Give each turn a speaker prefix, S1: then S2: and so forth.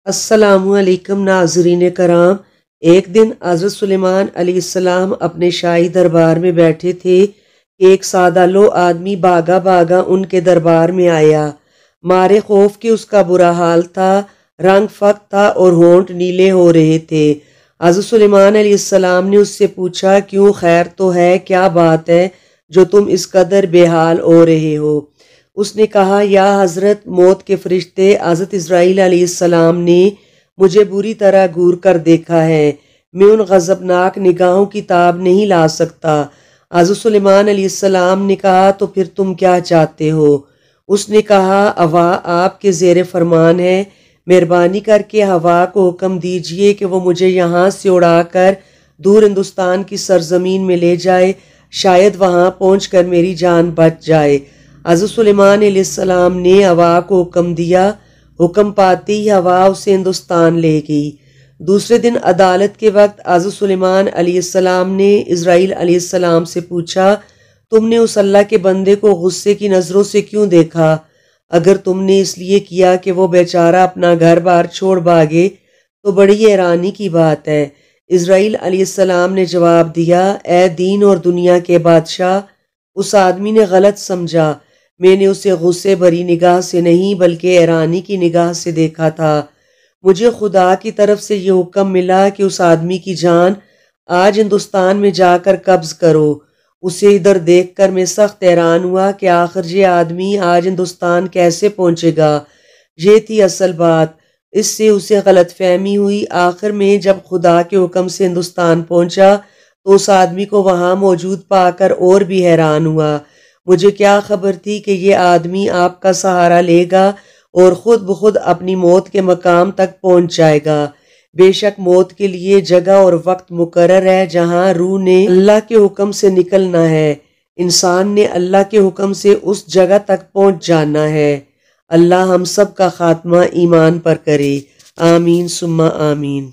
S1: السلام علیکم ناظرین کرام۔ ایک دن حضرت سلیمان علیہ السلام اپنے شاہی دربار میں بیٹھے تھے کہ ایک سادہ لو آدمی بھاگا بھاگا ان کے دربار میں آیا۔ مارے خوف کہ اس کا برا حال تھا، رنگ فت تھا اور ہونٹ نیلے ہو رہے تھے۔ حضرت سلیمان علیہ السلام نے اس سے پوچھا، کیوں خیر تو ہے، کیا بات ہے جو تم اس قدر بے حال ہو رہے ہو؟ اس نے کہا، یا حضرت، موت کے فرشتے حضرت اسرائیل علیہ السلام نے مجھے بری طرح گور کر دیکھا ہے، میں ان غضبناک نگاہوں کی تاب نہیں لا سکتا۔ حضرت سلیمان علیہ السلام نے کہا، تو پھر تم کیا چاہتے ہو؟ اس نے کہا، ہوا آپ کے زیر فرمان ہے، مہربانی کر کے ہوا کو حکم دیجئے کہ وہ مجھے یہاں سے اڑا کر دور ہندوستان کی سرزمین میں لے جائے، شاید وہاں پہنچ کر میری جان بچ جائے۔ حضرت سلیمان علیہ السلام نے ہوا کو حکم دیا، حکم پاتے ہی ہوا اسے ہندوستان لے گئی۔ دوسرے دن عدالت کے وقت حضرت سلیمان علیہ السلام نے اسرائیل علیہ السلام سے پوچھا، تم نے اس اللہ کے بندے کو غصے کی نظروں سے کیوں دیکھا؟ اگر تم نے اس لیے کیا کہ وہ بیچارہ اپنا گھر بار چھوڑ بھاگے تو بڑی حیرانی کی بات ہے۔ اسرائیل علیہ السلام نے جواب دیا، اے دین اور دنیا کے بادشاہ، اس آدمی نے غلط سمجھا، میں نے اسے غصے بھری نگاہ سے نہیں بلکہ حیرانی کی نگاہ سے دیکھا تھا۔ مجھے خدا کی طرف سے یہ حکم ملا کہ اس آدمی کی جان آج ہندوستان میں جا کر قبض کرو۔ اسے ادھر دیکھ کر میں سخت حیران ہوا کہ آخر یہ آدمی آج ہندوستان کیسے پہنچے گا۔ یہ تھی اصل بات، اس سے اسے غلط فہمی ہوئی۔ آخر میں جب خدا کے حکم سے ہندوستان پہنچا تو اس آدمی کو وہاں موجود پا کر اور بھی حیران ہوا۔ مجھے کیا خبر تھی کہ یہ آدمی آپ کا سہارا لے گا اور خود بخود اپنی موت کے مقام تک پہنچ جائے گا۔ بے شک موت کے لیے جگہ اور وقت مقرر ہے جہاں روح نے اللہ کے حکم سے نکلنا ہے، انسان نے اللہ کے حکم سے اس جگہ تک پہنچ جانا ہے۔ اللہ ہم سب کا خاتمہ ایمان پر کرے، آمین ثم آمین۔